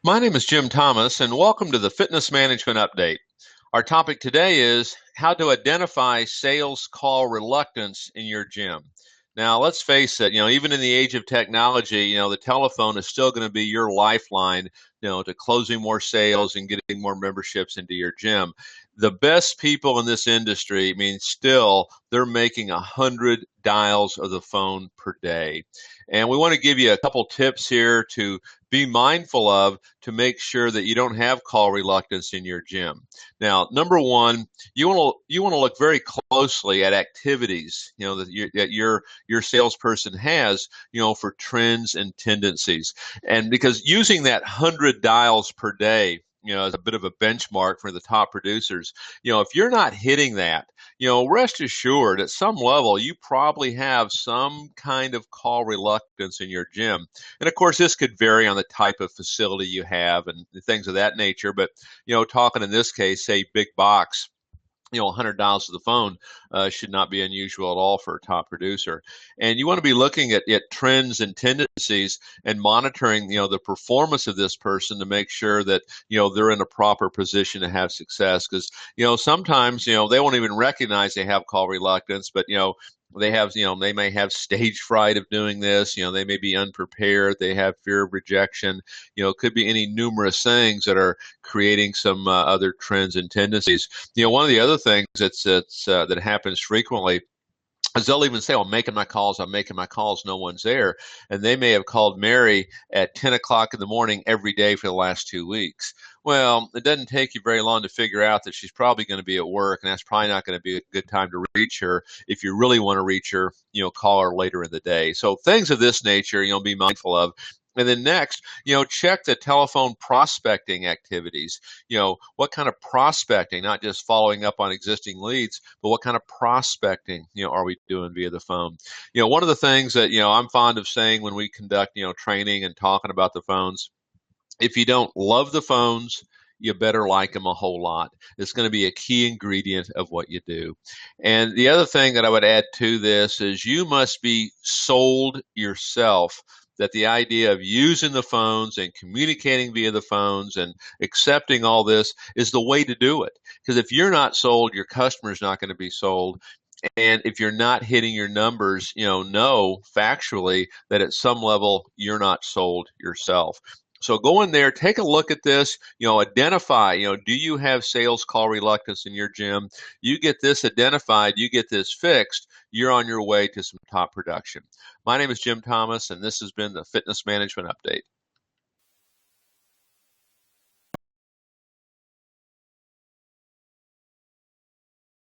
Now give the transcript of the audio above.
My name is Jim Thomas, and welcome to the Fitness Management Update. Our topic today is how to identify sales call reluctance in your gym. Now, let's face it, even in the age of technology, the telephone is still going to be your lifeline, to closing more sales and getting more memberships into your gym. The best people in this industry, still, they're making 100 dials of the phone per day. And we want to give you a couple tips here to be mindful of to make sure that you don't have call reluctance in your gym. Now, number one, you want to look very closely at activities that your salesperson has for trends and tendencies, and because using that 100 dials per day as a bit of a benchmark for the top producers, if you're not hitting that, rest assured at some level you probably have some kind of call reluctance in your gym. And of course, this could vary on the type of facility you have and things of that nature. But, talking in this case, say big box, 100 dials to the phone should not be unusual at all for a top producer. And you want to be looking at trends and tendencies and monitoring, the performance of this person to make sure that, they're in a proper position to have success. Because, sometimes, they won't even recognize they have call reluctance, but, they may have stage fright of doing this, they may be unprepared, they have fear of rejection, it could be any numerous things that are creating some other trends and tendencies. One of the other things that happens frequently is they'll even say, I'm making my calls, no one's there. And they may have called Mary at 10 o'clock in the morning every day for the last 2 weeks. Well, it doesn't take you very long to figure out that she's probably going to be at work, and that's probably not going to be a good time to reach her. If you really want to reach her, call her later in the day. So things of this nature, be mindful of. And then next, check the telephone prospecting activities. What kind of prospecting, not just following up on existing leads, but what kind of prospecting, are we doing via the phone? One of the things that, I'm fond of saying when we conduct, training and talking about the phones, if you don't love the phones, you better like them a whole lot. It's going to be a key ingredient of what you do. And the other thing that I would add to this is you must be sold yourself that the idea of using the phones and communicating via the phones and accepting all this is the way to do it. Because if you're not sold, your customer's not going to be sold. And if you're not hitting your numbers, know factually that at some level you're not sold yourself. So go in there, take a look at this, identify, do you have sales call reluctance in your gym? You get this identified, you get this fixed, you're on your way to some top production. My name is Jim Thomas, and this has been the Fitness Management Update.